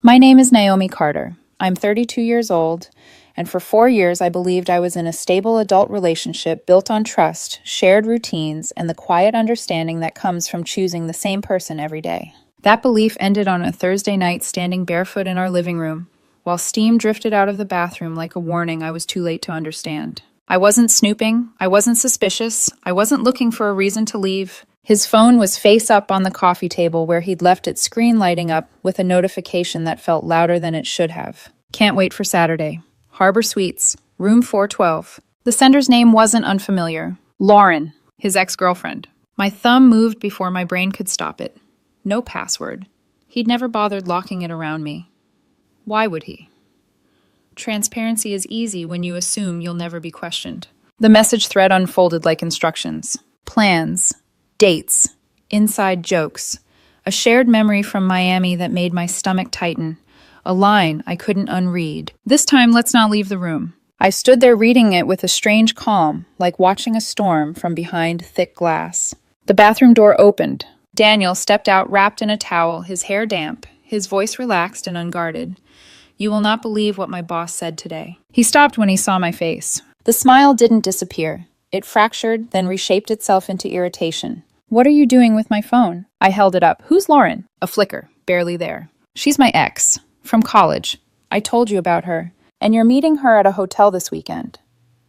My name is Naomi Carter. I'm 32 years old, and for 4 years I believed I was in a stable adult relationship built on trust, shared routines, and the quiet understanding that comes from choosing the same person every day. That belief ended on a Thursday night standing barefoot in our living room, while steam drifted out of the bathroom like a warning I was too late to understand. I wasn't snooping, I wasn't suspicious, I wasn't looking for a reason to leave. His phone was face up on the coffee table where he'd left its screen lighting up with a notification that felt louder than it should have. Can't wait for Saturday. Harbor Suites, room 412. The sender's name wasn't unfamiliar. Lauren, his ex-girlfriend. My thumb moved before my brain could stop it. No password. He'd never bothered locking it around me. Why would he? Transparency is easy when you assume you'll never be questioned. The message thread unfolded like instructions. Plans. Dates. Inside jokes. A shared memory from Miami that made my stomach tighten. A line I couldn't unread. This time, let's not leave the room. I stood there reading it with a strange calm, like watching a storm from behind thick glass. The bathroom door opened. Daniel stepped out wrapped in a towel, his hair damp, his voice relaxed and unguarded. You will not believe what my boss said today. He stopped when he saw my face. The smile didn't disappear. It fractured, then reshaped itself into irritation. What are you doing with my phone? I held it up. Who's Lauren? A flicker, barely there. She's my ex, from college. I told you about her. And you're meeting her at a hotel this weekend.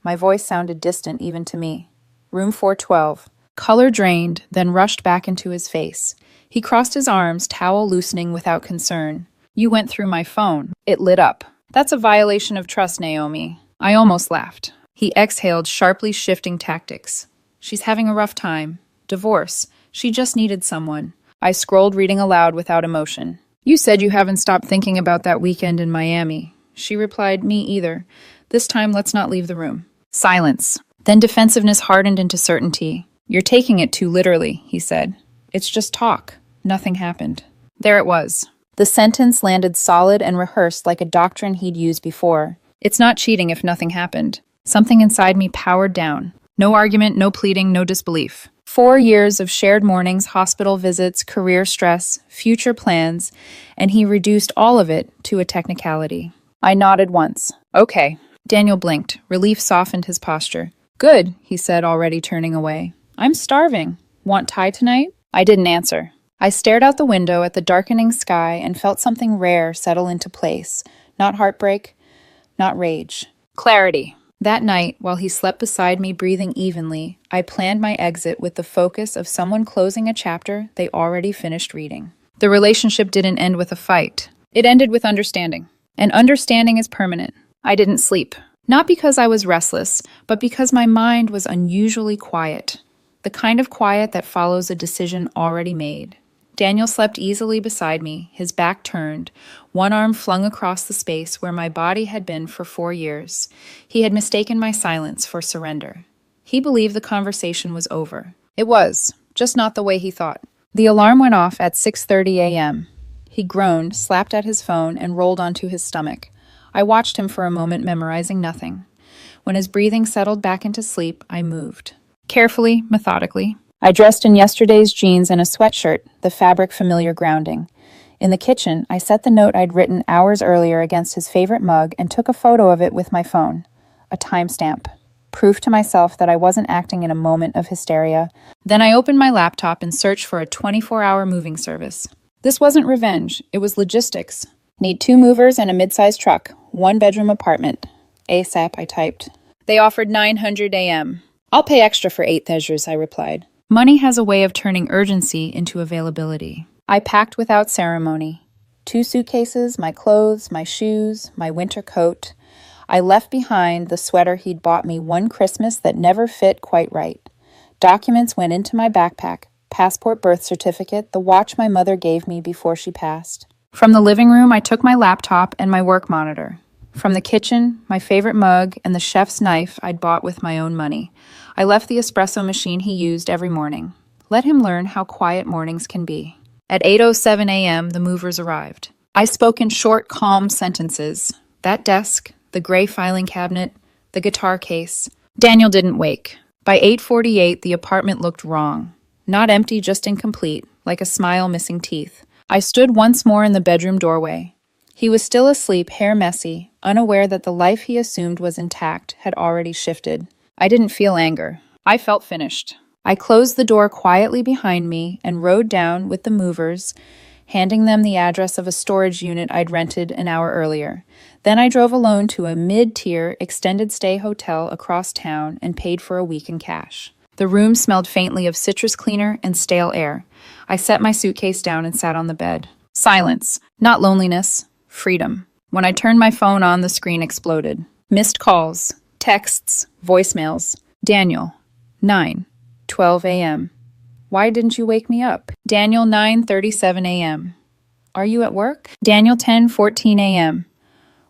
My voice sounded distant even to me. Room 412. Color drained, then rushed back into his face. He crossed his arms, towel loosening without concern. You went through my phone. It lit up. That's a violation of trust, Naomi. I almost laughed. He exhaled, sharply shifting tactics. She's having a rough time. Divorce. She just needed someone. I scrolled, reading aloud without emotion. You said you haven't stopped thinking about that weekend in Miami. She replied, me either. This time, let's not leave the room. Silence. Then defensiveness hardened into certainty. You're taking it too literally, he said. It's just talk. Nothing happened. There it was. The sentence landed solid and rehearsed like a doctrine he'd used before. It's not cheating if nothing happened. Something inside me powered down. No argument, no pleading, no disbelief. 4 years of shared mornings, hospital visits, career stress, future plans, and he reduced all of it to a technicality. I nodded once. Okay. Daniel blinked. Relief softened his posture. Good, he said, already turning away. I'm starving. Want Thai tonight? I didn't answer. I stared out the window at the darkening sky and felt something rare settle into place. Not heartbreak, not rage. Clarity. That night, while he slept beside me breathing evenly, I planned my exit with the focus of someone closing a chapter they already finished reading. The relationship didn't end with a fight. It ended with understanding. And understanding is permanent. I didn't sleep. Not because I was restless, but because my mind was unusually quiet. The kind of quiet that follows a decision already made. Daniel slept easily beside me, his back turned, one arm flung across the space where my body had been for 4 years. He had mistaken my silence for surrender. He believed the conversation was over. It was, just not the way he thought. The alarm went off at 6:30 a.m. He groaned, slapped at his phone, and rolled onto his stomach. I watched him for a moment, memorizing nothing. When his breathing settled back into sleep, I moved. Carefully, methodically. I dressed in yesterday's jeans and a sweatshirt, the fabric familiar grounding. In the kitchen, I set the note I'd written hours earlier against his favorite mug and took a photo of it with my phone. A timestamp. Proof to myself that I wasn't acting in a moment of hysteria. Then I opened my laptop and searched for a 24-hour moving service. This wasn't revenge, it was logistics. Need 2 movers and a mid-sized truck, 1-bedroom apartment. ASAP, I typed. They offered 900 a.m. I'll pay extra for 8 measures, I replied. Money has a way of turning urgency into availability. I packed without ceremony. 2 suitcases, my clothes, my shoes, my winter coat. I left behind the sweater he'd bought me one Christmas that never fit quite right. Documents went into my backpack. Passport, birth certificate, the watch my mother gave me before she passed. From the living room, I took my laptop and my work monitor. From the kitchen, my favorite mug and the chef's knife I'd bought with my own money. I left the espresso machine he used every morning. Let him learn how quiet mornings can be. At 8:07 a.m., the movers arrived. I spoke in short, calm sentences. That desk, the gray filing cabinet, the guitar case. Daniel didn't wake. By 8:48, the apartment looked wrong. Not empty, just incomplete, like a smile missing teeth. I stood once more in the bedroom doorway. He was still asleep, hair messy, unaware that the life he assumed was intact had already shifted. I didn't feel anger. I felt finished. I closed the door quietly behind me and rode down with the movers, handing them the address of a storage unit I'd rented an hour earlier. Then I drove alone to a mid-tier extended stay hotel across town and paid for a week in cash. The room smelled faintly of citrus cleaner and stale air. I set my suitcase down and sat on the bed. Silence. Not loneliness. Freedom. When I turned my phone on, the screen exploded. Missed calls. Texts. Voicemails. Daniel. 9:12 a.m. Why didn't you wake me up? Daniel, 9:37 a.m. Are you at work? Daniel, 10:14 a.m.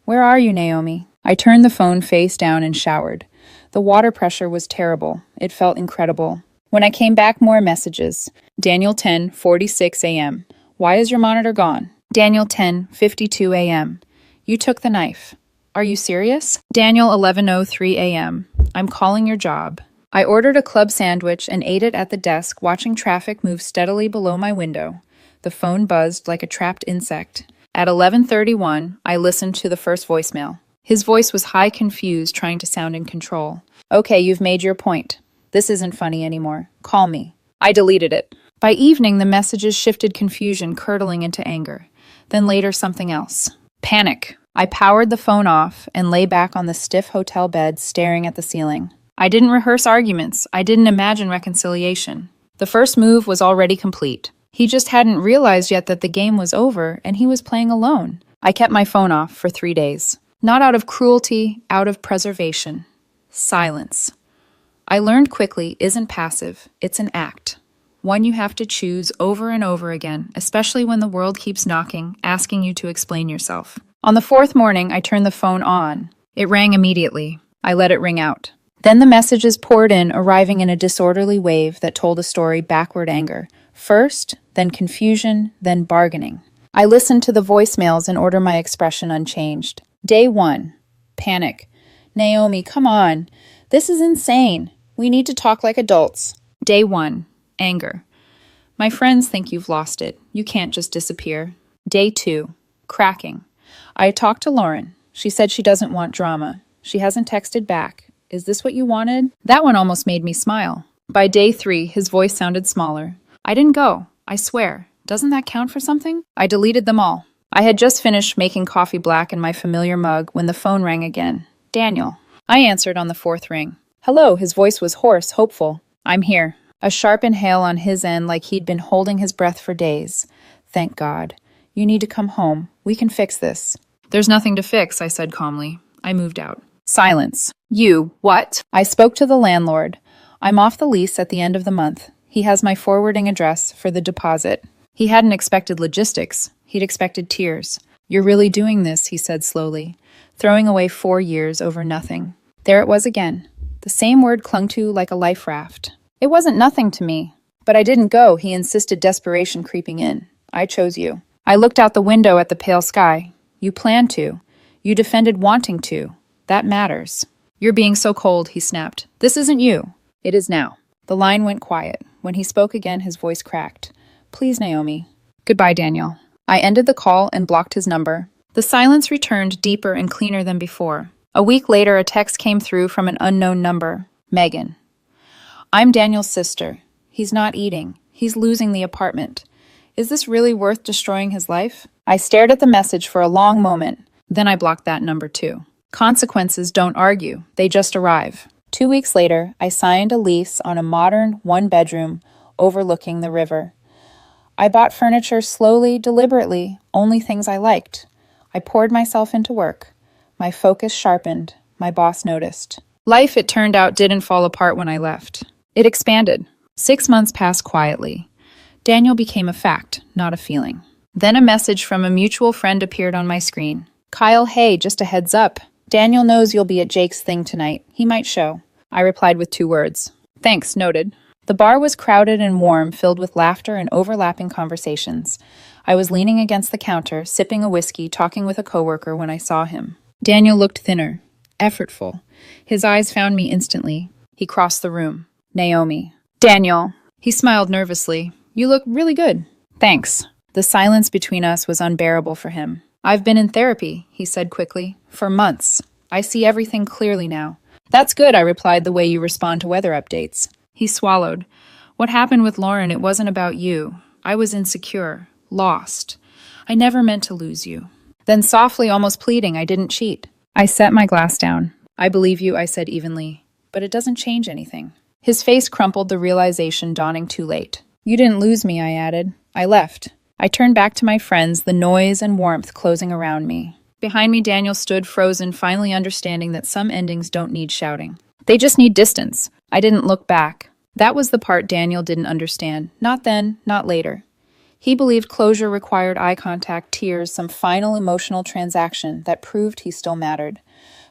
Where are you, Naomi? I turned the phone face down and showered. The water pressure was terrible. It felt incredible. When I came back, more messages. Daniel, 10:46 a.m. Why is your monitor gone? Daniel, 10:52 a.m. You took the knife. Are you serious? Daniel, 11:03 a.m. I'm calling your job. I ordered a club sandwich and ate it at the desk, watching traffic move steadily below my window. The phone buzzed like a trapped insect. At 11:31, I listened to the first voicemail. His voice was high, confused, trying to sound in control. Okay, you've made your point. This isn't funny anymore. Call me. I deleted it. By evening, the messages shifted, confusion curdling into anger. Then later, something else. Panic. I powered the phone off and lay back on the stiff hotel bed, staring at the ceiling. I didn't rehearse arguments. I didn't imagine reconciliation. The first move was already complete. He just hadn't realized yet that the game was over and he was playing alone. I kept my phone off for 3 days. Not out of cruelty, out of preservation. Silence. I learned quickly isn't passive, it's an act. One you have to choose over and over again, especially when the world keeps knocking, asking you to explain yourself. On the fourth morning, I turned the phone on. It rang immediately. I let it ring out. Then the messages poured in, arriving in a disorderly wave that told a story backward anger. First, then confusion, then bargaining. I listened to the voicemails in order my expression unchanged. Day 1. Panic. Naomi, come on. This is insane. We need to talk like adults. Day 1. Anger. My friends think you've lost it. You can't just disappear. Day 2. Cracking. I talked to Lauren. She said she doesn't want drama. She hasn't texted back. Is this what you wanted? That one almost made me smile. By day 3, his voice sounded smaller. I didn't go. I swear. Doesn't that count for something? I deleted them all. I had just finished making coffee black in my familiar mug when the phone rang again. Daniel. I answered on the 4th ring. Hello, his voice was hoarse, hopeful. I'm here. A sharp inhale on his end like he'd been holding his breath for days. Thank God. You need to come home. We can fix this. There's nothing to fix, I said calmly. I moved out. Silence. You, what? I spoke to the landlord. I'm off the lease at the end of the month. He has my forwarding address for the deposit. He hadn't expected logistics. He'd expected tears. You're really doing this, he said slowly, throwing away 4 years over nothing. There it was again. The same word clung to like a life raft. It wasn't nothing to me. But I didn't go, he insisted, desperation creeping in. I chose you. I looked out the window at the pale sky. You planned to. You defended wanting to. That matters. You're being so cold, he snapped. This isn't you. It is now. The line went quiet. When he spoke again, his voice cracked. Please, Naomi. Goodbye, Daniel. I ended the call and blocked his number. The silence returned deeper and cleaner than before. A week later, a text came through from an unknown number. Megan. I'm Daniel's sister. He's not eating. He's losing the apartment. Is this really worth destroying his life? I stared at the message for a long moment. Then I blocked that number too. Consequences don't argue. They just arrive. 2 weeks later, I signed a lease on a modern 1-bedroom overlooking the river. I bought furniture slowly, deliberately, only things I liked. I poured myself into work. My focus sharpened. My boss noticed. Life, it turned out, didn't fall apart when I left. It expanded. 6 months passed quietly. Daniel became a fact, not a feeling. Then a message from a mutual friend appeared on my screen. Kyle, hey, just a heads up. Daniel knows you'll be at Jake's thing tonight. He might show. I replied with 2 words. Thanks, noted. The bar was crowded and warm, filled with laughter and overlapping conversations. I was leaning against the counter, sipping a whiskey, talking with a coworker when I saw him. Daniel looked thinner, effortful. His eyes found me instantly. He crossed the room. Naomi. Daniel. He smiled nervously. You look really good. Thanks. The silence between us was unbearable for him. I've been in therapy, he said quickly, for months. I see everything clearly now. That's good, I replied, the way you respond to weather updates. He swallowed. What happened with Lauren, it wasn't about you. I was insecure, lost. I never meant to lose you. Then softly, almost pleading, I didn't cheat. I set my glass down. I believe you, I said evenly. But it doesn't change anything. His face crumpled, the realization dawning too late. You didn't lose me, I added. I left. I turned back to my friends, the noise and warmth closing around me. Behind me, Daniel stood frozen, finally understanding that some endings don't need shouting. They just need distance. I didn't look back. That was the part Daniel didn't understand. Not then, not later. He believed closure required eye contact, tears, some final emotional transaction that proved he still mattered.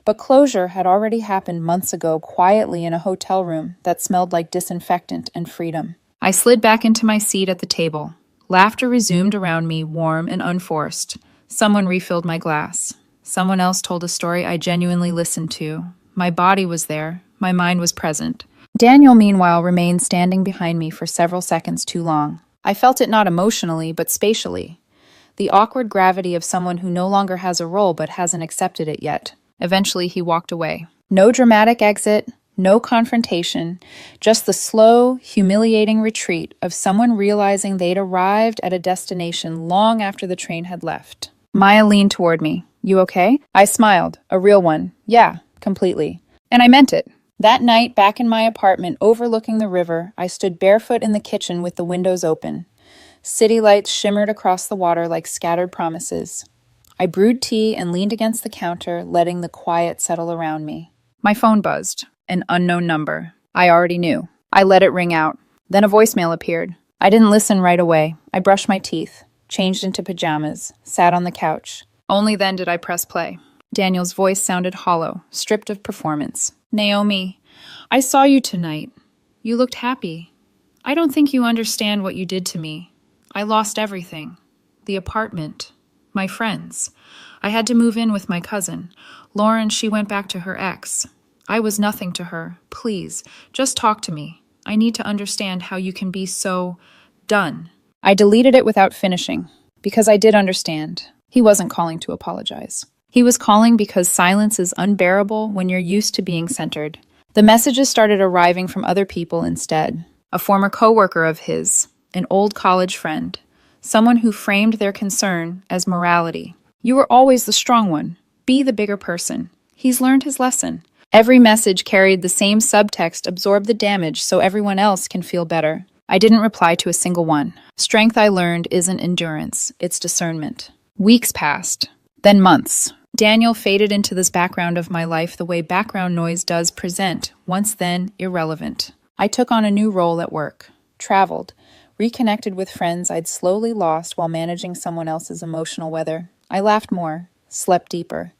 But closure had already happened months ago, quietly in a hotel room that smelled like disinfectant and freedom. I slid back into my seat at the table. Laughter resumed around me, warm and unforced. Someone refilled my glass. Someone else told a story I genuinely listened to. My body was there. My mind was present. Daniel, meanwhile, remained standing behind me for several seconds too long. I felt it not emotionally, but spatially. The awkward gravity of someone who no longer has a role but hasn't accepted it yet. Eventually, he walked away. No dramatic exit, no confrontation, just the slow, humiliating retreat of someone realizing they'd arrived at a destination long after the train had left. Maya leaned toward me. You okay? I smiled. A real one. Yeah, completely. And I meant it. That night, back in my apartment overlooking the river, I stood barefoot in the kitchen with the windows open. City lights shimmered across the water like scattered promises. I brewed tea and leaned against the counter, letting the quiet settle around me. My phone buzzed. An unknown number. I already knew. I let it ring out. Then a voicemail appeared. I didn't listen right away. I brushed my teeth, changed into pajamas, sat on the couch. Only then did I press play. Daniel's voice sounded hollow, stripped of performance. Naomi, I saw you tonight. You looked happy. I don't think you understand what you did to me. I lost everything. The apartment. My friends. I had to move in with my cousin. Lauren, she went back to her ex. I was nothing to her. Please, just talk to me. I need to understand how you can be so done. I deleted it without finishing, because I did understand. He wasn't calling to apologize. He was calling because silence is unbearable when you're used to being centered. The messages started arriving from other people instead. A former coworker of his, an old college friend, someone who framed their concern as morality. You were always the strong one. Be the bigger person. He's learned his lesson. Every message carried the same subtext, absorb the damage so everyone else can feel better. I didn't reply to a single one. Strength, I learned, isn't endurance, it's discernment. Weeks passed, then months. Daniel faded into this background of my life the way background noise does present, once then irrelevant. I took on a new role at work, traveled, reconnected with friends I'd slowly lost while managing someone else's emotional weather. I laughed more, slept deeper.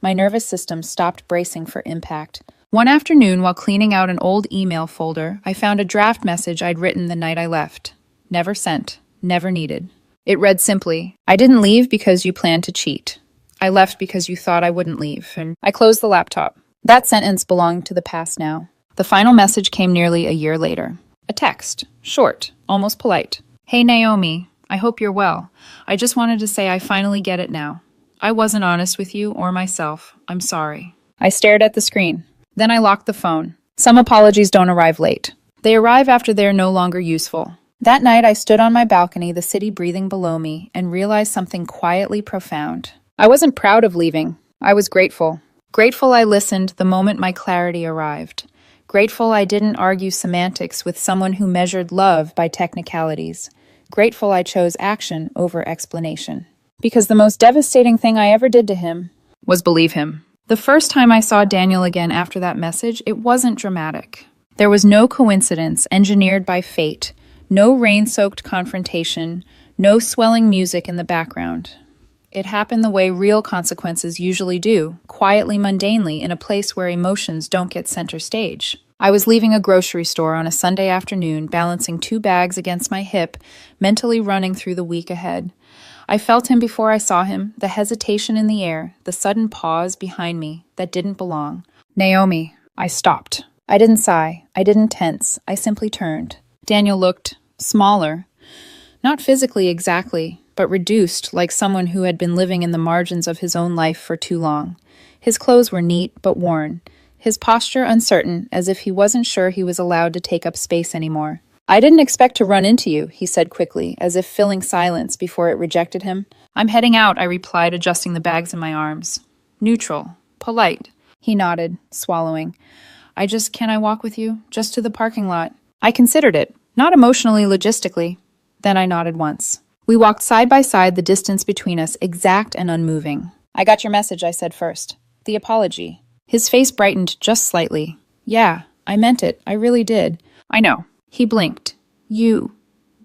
My nervous system stopped bracing for impact. One afternoon, while cleaning out an old email folder, I found a draft message I'd written the night I left. Never sent, never needed. It read simply, I didn't leave because you planned to cheat. I left because you thought I wouldn't leave, and I closed the laptop. That sentence belonged to the past now. The final message came nearly a year later. A text, short, almost polite. Hey Naomi, I hope you're well. I just wanted to say I finally get it now. I wasn't honest with you or myself. I'm sorry. I stared at the screen. Then I locked the phone. Some apologies don't arrive late. They arrive after they're no longer useful. That night I stood on my balcony, the city breathing below me, and realized something quietly profound. I wasn't proud of leaving. I was grateful. Grateful I listened the moment my clarity arrived. Grateful I didn't argue semantics with someone who measured love by technicalities. Grateful I chose action over explanation. Because the most devastating thing I ever did to him was believe him. The first time I saw Daniel again after that message, it wasn't dramatic. There was no coincidence engineered by fate, no rain-soaked confrontation, no swelling music in the background. It happened the way real consequences usually do, quietly, mundanely, in a place where emotions don't get center stage. I was leaving a grocery store on a Sunday afternoon, balancing 2 bags against my hip, mentally running through the week ahead. I felt him before I saw him, the hesitation in the air, the sudden pause behind me that didn't belong. Naomi, I stopped. I didn't sigh. I didn't tense. I simply turned. Daniel looked smaller. Not physically exactly, but but reduced like someone who had been living in the margins of his own life for too long. His clothes were neat but worn, his posture uncertain, as if he wasn't sure he was allowed to take up space anymore. "I didn't expect to run into you," he said quickly, as if filling silence before it rejected him. "I'm heading out," I replied, adjusting the bags in my arms. Neutral. Polite. He nodded, swallowing. Can I walk with you? Just to the parking lot." I considered it. Not emotionally, logistically. Then I nodded once. We walked side by side, the distance between us exact and unmoving. "I got your message," I said first. "The apology." His face brightened just slightly. "Yeah, I meant it. I really did." "I know." He blinked. "You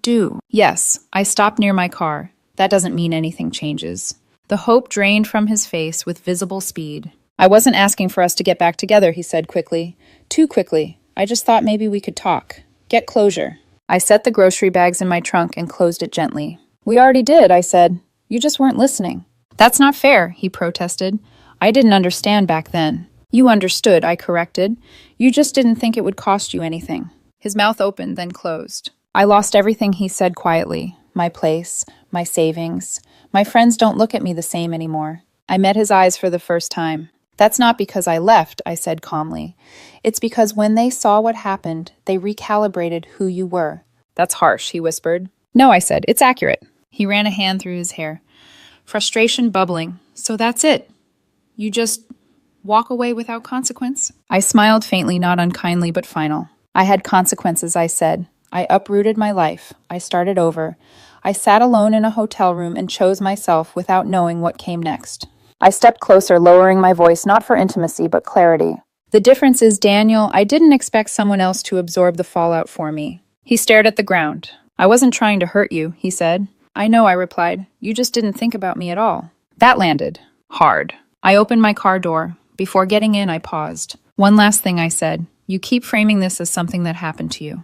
do." "Yes." I stopped near my car. That doesn't mean anything changes. The hope drained from his face with visible speed. "I wasn't asking for us to get back together," he said quickly. Too quickly. "I just thought maybe we could talk. Get closure." I set the grocery bags in my trunk and closed it gently. "We already did," I said. "You just weren't listening." "That's not fair," he protested. "I didn't understand back then." "You understood," I corrected. "You just didn't think it would cost you anything." His mouth opened, then closed. I lost everything he said quietly. My place, my savings. My friends don't look at me the same anymore. I met his eyes for the first time. "That's not because I left," I said calmly. "It's because when they saw what happened, they recalibrated who you were." "That's harsh," he whispered. "No," I said, "it's accurate." He ran a hand through his hair. Frustration bubbling. "So that's it? You just walk away without consequence?" I smiled faintly, not unkindly, but final. "I had consequences," I said. "I uprooted my life. I started over. I sat alone in a hotel room and chose myself without knowing what came next." I stepped closer, lowering my voice, not for intimacy, but clarity. "The difference is, Daniel, I didn't expect someone else to absorb the fallout for me." He stared at the ground. "I wasn't trying to hurt you," he said. "I know," I replied. "You just didn't think about me at all." That landed. Hard. I opened my car door. Before getting in, I paused. "One last thing," I said. "You keep framing this as something that happened to you."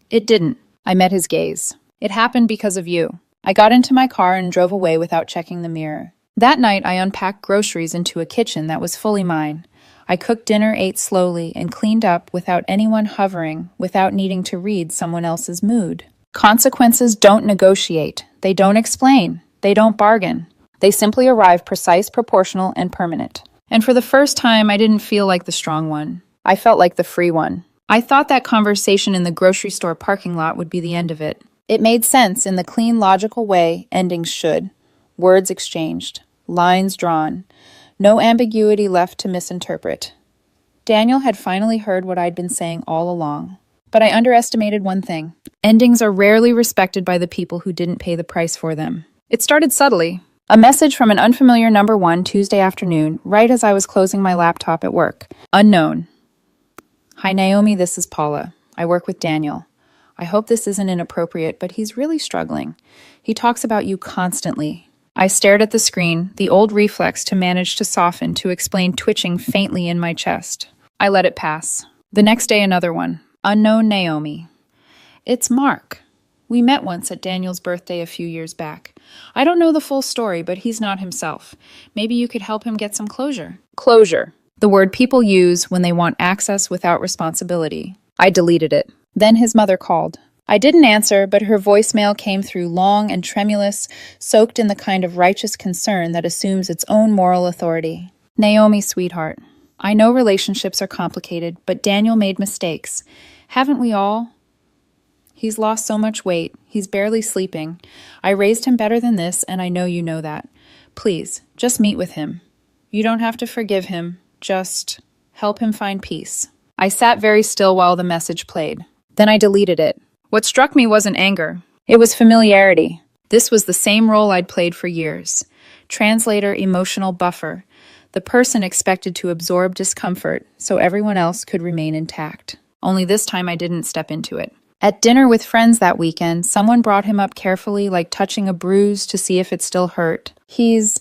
"It didn't." I met his gaze. "It happened because of you." I got into my car and drove away without checking the mirror. That night, I unpacked groceries into a kitchen that was fully mine. I cooked dinner, ate slowly, and cleaned up without anyone hovering, without needing to read someone else's mood. Consequences don't negotiate. They don't explain. They don't bargain. They simply arrive precise, proportional, and permanent. And for the first time, I didn't feel like the strong one. I felt like the free one. I thought that conversation in the grocery store parking lot would be the end of it. It made sense in the clean, logical way endings should. Words exchanged. Lines drawn. No ambiguity left to misinterpret. Daniel had finally heard what I'd been saying all along. But I underestimated one thing. Endings are rarely respected by the people who didn't pay the price for them. It started subtly. A message from an unfamiliar number one Tuesday afternoon, right as I was closing my laptop at work. Unknown. "Hi, Naomi, this is Paula. I work with Daniel. I hope this isn't inappropriate, but he's really struggling. He talks about you constantly." I stared at the screen, the old reflex to manage to soften to explain twitching faintly in my chest. I let it pass. The next day, another one. Unknown Naomi. "It's Mark. We met once at Daniel's birthday a few years back. I don't know the full story, but he's not himself. Maybe you could help him get some closure." Closure. The word people use when they want access without responsibility. I deleted it. Then his mother called. I didn't answer, but her voicemail came through long and tremulous, soaked in the kind of righteous concern that assumes its own moral authority. "Naomi, sweetheart, I know relationships are complicated, but Daniel made mistakes. Haven't we all? He's lost so much weight. He's barely sleeping. I raised him better than this, and I know you know that. Please, just meet with him. You don't have to forgive him. Just help him find peace." I sat very still while the message played. Then I deleted it. What struck me wasn't anger. It was familiarity. This was the same role I'd played for years. Translator, emotional buffer. The person expected to absorb discomfort so everyone else could remain intact. Only this time I didn't step into it. At dinner with friends that weekend, someone brought him up carefully, like touching a bruise to see if it still hurt. "He's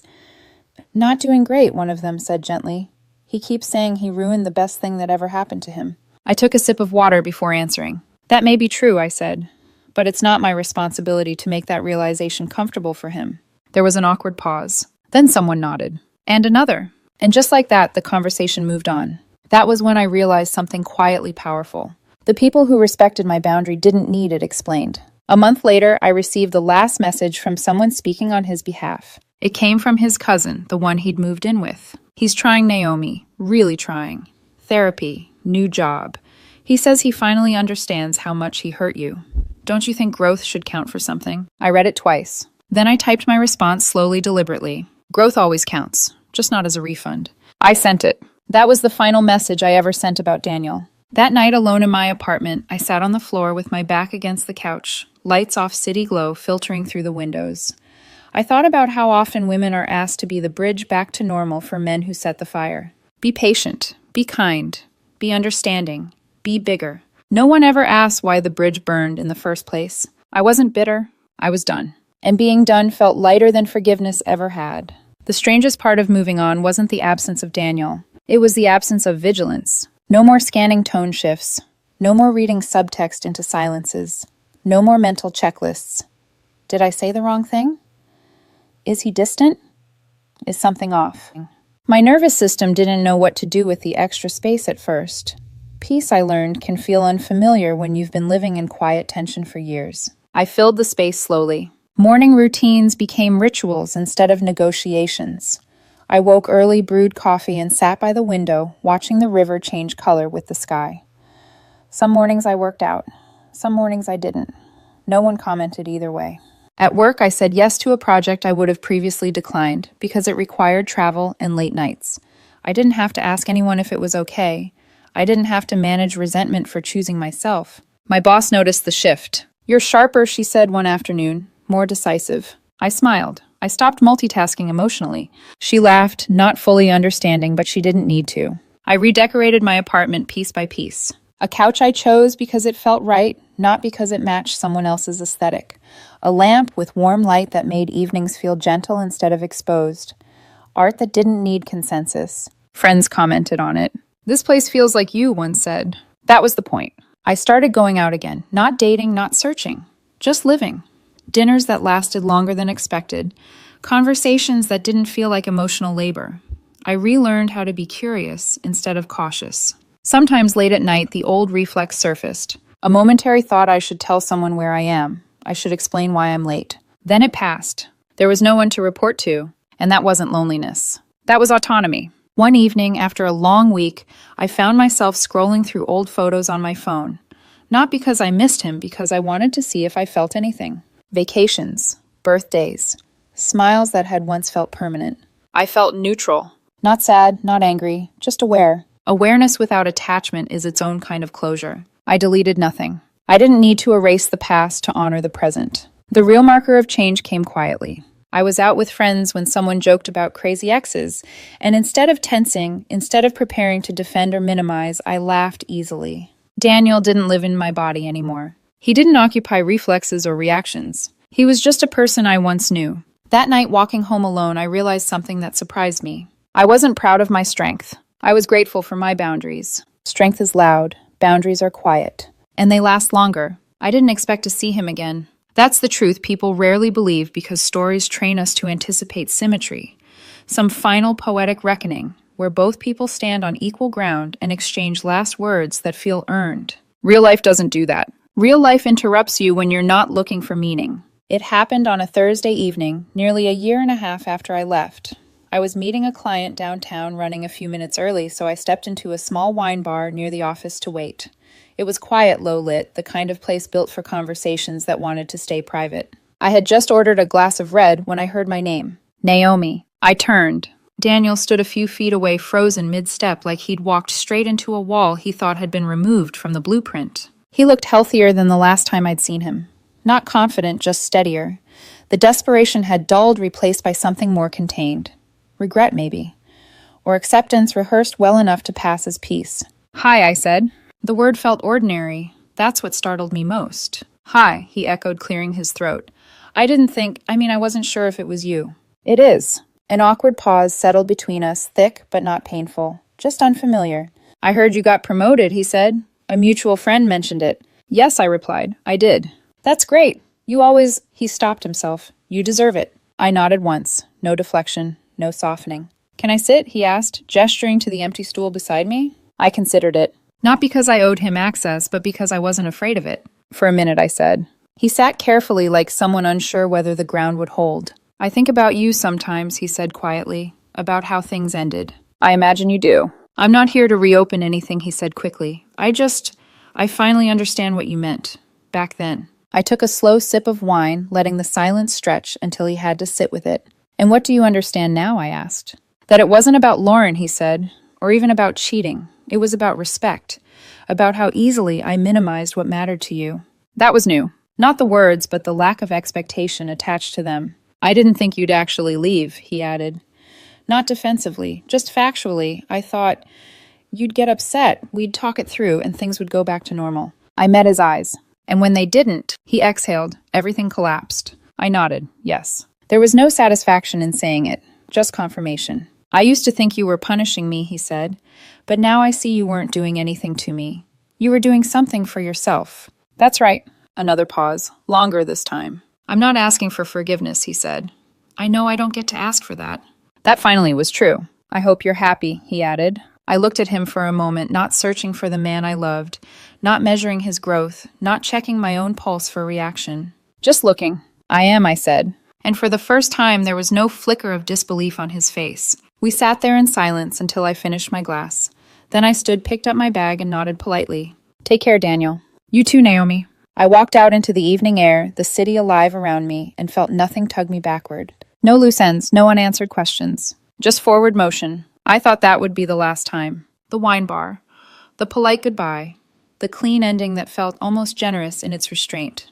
not doing great," one of them said gently. "He keeps saying he ruined the best thing that ever happened to him." I took a sip of water before answering. "That may be true," I said, "but it's not my responsibility to make that realization comfortable for him." There was an awkward pause. Then someone nodded. And another. And just like that, the conversation moved on. That was when I realized something quietly powerful. The people who respected my boundary didn't need it explained. A month later, I received the last message from someone speaking on his behalf. It came from his cousin, the one he'd moved in with. He's trying Naomi, really trying. Therapy, new job. He says he finally understands how much he hurt you. Don't you think growth should count for something? I read it twice. Then I typed my response slowly, deliberately. Growth always counts, just not as a refund. I sent it. That was the final message I ever sent about Daniel. That night, alone in my apartment, I sat on the floor with my back against the couch, lights off, city glow filtering through the windows. I thought about how often women are asked to be the bridge back to normal for men who set the fire. Be patient, be kind, be understanding, be bigger. No one ever asked why the bridge burned in the first place. I wasn't bitter, I was done. And being done felt lighter than forgiveness ever had. The strangest part of moving on wasn't the absence of Daniel. It was the absence of vigilance. No more scanning tone shifts. No more reading subtext into silences. No more mental checklists. Did I say the wrong thing? Is he distant? Is something off? My nervous system didn't know what to do with the extra space at first. Peace, I learned, can feel unfamiliar when you've been living in quiet tension for years. I filled the space slowly. Morning routines became rituals instead of negotiations. I woke early, brewed coffee, and sat by the window, watching the river change color with the sky. Some mornings I worked out. Some mornings I didn't. No one commented either way. At work, I said yes to a project I would have previously declined because it required travel and late nights. I didn't have to ask anyone if it was okay. I didn't have to manage resentment for choosing myself. My boss noticed the shift. "You're sharper," she said one afternoon, more decisive. I smiled. I stopped multitasking emotionally. She laughed, not fully understanding, but she didn't need to. I redecorated my apartment piece by piece. A couch I chose because it felt right, not because it matched someone else's aesthetic. A lamp with warm light that made evenings feel gentle instead of exposed. Art that didn't need consensus. Friends commented on it. "This place feels like you," one said. That was the point. I started going out again, not dating, not searching, just living. Dinners that lasted longer than expected. Conversations that didn't feel like emotional labor. I relearned how to be curious instead of cautious. Sometimes late at night, the old reflex surfaced. A momentary thought I should tell someone where I am. I should explain why I'm late. Then it passed. There was no one to report to, and that wasn't loneliness. That was autonomy. One evening, after a long week, I found myself scrolling through old photos on my phone. Not because I missed him, because I wanted to see if I felt anything. Vacations, birthdays, smiles that had once felt permanent. I felt neutral. Not sad, not angry, just aware. Awareness without attachment is its own kind of closure. I deleted nothing. I didn't need to erase the past to honor the present. The real marker of change came quietly. I was out with friends when someone joked about crazy exes, and instead of tensing, instead of preparing to defend or minimize, I laughed easily. Daniel didn't live in my body anymore. He didn't occupy reflexes or reactions. He was just a person I once knew. That night, walking home alone, I realized something that surprised me. I wasn't proud of my strength. I was grateful for my boundaries. Strength is loud, boundaries are quiet, and they last longer. I didn't expect to see him again. That's the truth people rarely believe because stories train us to anticipate symmetry. Some final poetic reckoning, where both people stand on equal ground and exchange last words that feel earned. Real life doesn't do that. Real life interrupts you when you're not looking for meaning. It happened on a Thursday evening, nearly a year and a half after I left. I was meeting a client downtown running a few minutes early, so I stepped into a small wine bar near the office to wait. It was quiet, low-lit, the kind of place built for conversations that wanted to stay private. I had just ordered a glass of red when I heard my name. Naomi. I turned. Daniel stood a few feet away, frozen mid-step, like he'd walked straight into a wall he thought had been removed from the blueprint. He looked healthier than the last time I'd seen him. Not confident, just steadier. The desperation had dulled, replaced by something more contained. Regret, maybe. Or acceptance rehearsed well enough to pass as peace. "Hi," I said. The word felt ordinary. That's what startled me most. "Hi," he echoed, clearing his throat. I wasn't sure if it was you. "It is." An awkward pause settled between us, thick but not painful. Just unfamiliar. "I heard you got promoted," he said. "A mutual friend mentioned it." "Yes," I replied. "I did." "That's great. He stopped himself. "You deserve it." I nodded once. No deflection. No softening. "Can I sit?" he asked, gesturing to the empty stool beside me. I considered it. Not because I owed him access, but because I wasn't afraid of it. "For a minute," I said. He sat carefully like someone unsure whether the ground would hold. "I think about you sometimes," he said quietly, "about how things ended." "I imagine you do." "I'm not here to reopen anything," he said quickly. I finally understand what you meant. Back then." I took a slow sip of wine, letting the silence stretch until he had to sit with it. "And what do you understand now?" I asked. "That it wasn't about Lauren," he said, "or even about cheating. It was about respect, about how easily I minimized what mattered to you." That was new. Not the words, but the lack of expectation attached to them. "I didn't think you'd actually leave," he added. Not defensively, just factually. I thought you'd get upset, we'd talk it through, and things would go back to normal. I met his eyes. And when they didn't, he exhaled. Everything collapsed. I nodded, yes. There was no satisfaction in saying it, just confirmation. "I used to think you were punishing me," he said, "but now I see you weren't doing anything to me. You were doing something for yourself." "That's right." Another pause, longer this time. "I'm not asking for forgiveness," he said. "I know I don't get to ask for that." That finally was true. "I hope you're happy," he added. I looked at him for a moment, not searching for the man I loved, not measuring his growth, not checking my own pulse for reaction. Just looking. "I am," I said. And for the first time, there was no flicker of disbelief on his face. We sat there in silence until I finished my glass. Then I stood, picked up my bag, and nodded politely. "Take care, Daniel." "You too, Naomi." I walked out into the evening air, the city alive around me, and felt nothing tug me backward. No loose ends, no unanswered questions. Just forward motion. I thought that would be the last time. The wine bar. The polite goodbye. The clean ending that felt almost generous in its restraint.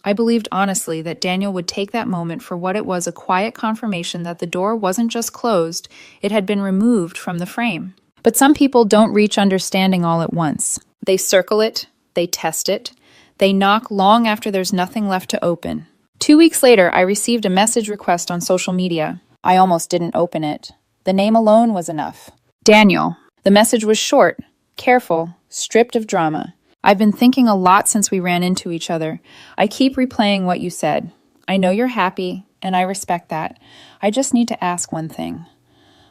I believed honestly that Daniel would take that moment for what it was, a quiet confirmation that the door wasn't just closed, it had been removed from the frame. But some people don't reach understanding all at once. They circle it, they test it, they knock long after there's nothing left to open. 2 weeks later, I received a message request on social media. I almost didn't open it. The name alone was enough. Daniel. The message was short, careful, stripped of drama. "I've been thinking a lot since we ran into each other. I keep replaying what you said. I know you're happy, and I respect that. I just need to ask one thing.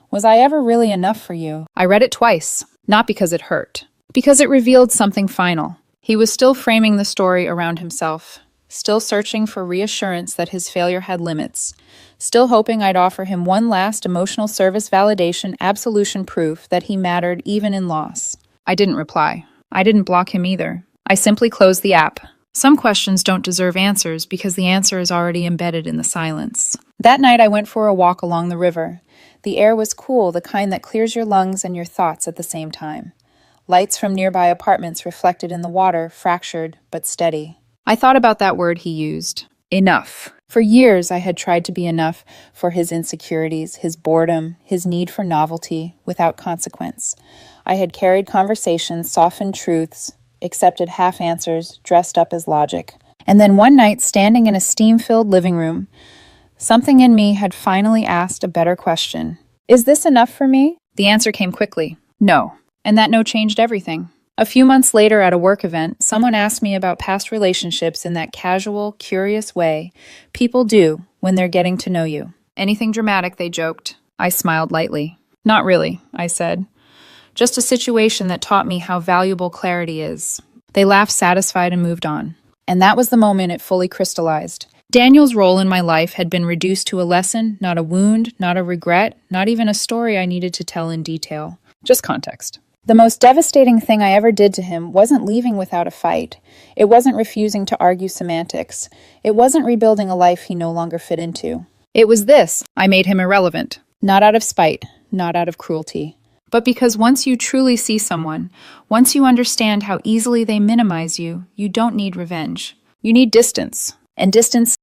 Was I ever really enough for you?" I read it twice, not because it hurt, because it revealed something final. He was still framing the story around himself, still searching for reassurance that his failure had limits, still hoping I'd offer him one last emotional service validation, absolution proof that he mattered even in loss. I didn't reply. I didn't block him either. I simply closed the app. Some questions don't deserve answers because the answer is already embedded in the silence. That night I went for a walk along the river. The air was cool, the kind that clears your lungs and your thoughts at the same time. Lights from nearby apartments reflected in the water, fractured but steady. I thought about that word he used. Enough. For years I had tried to be enough for his insecurities, his boredom, his need for novelty, without consequence. I had carried conversations, softened truths, accepted half answers, dressed up as logic. And then one night, standing in a steam-filled living room, something in me had finally asked a better question. "Is this enough for me?" The answer came quickly. No. And that no changed everything. A few months later at a work event, someone asked me about past relationships in that casual, curious way people do when they're getting to know you. "Anything dramatic?" they joked. I smiled lightly. "Not really," I said. "Just a situation that taught me how valuable clarity is." They laughed, satisfied, and moved on. And that was the moment it fully crystallized. Daniel's role in my life had been reduced to a lesson, not a wound, not a regret, not even a story I needed to tell in detail. Just context. The most devastating thing I ever did to him wasn't leaving without a fight. It wasn't refusing to argue semantics. It wasn't rebuilding a life he no longer fit into. It was this. I made him irrelevant. Not out of spite, not out of cruelty. But because once you truly see someone, once you understand how easily they minimize you, you don't need revenge. You need distance. And distance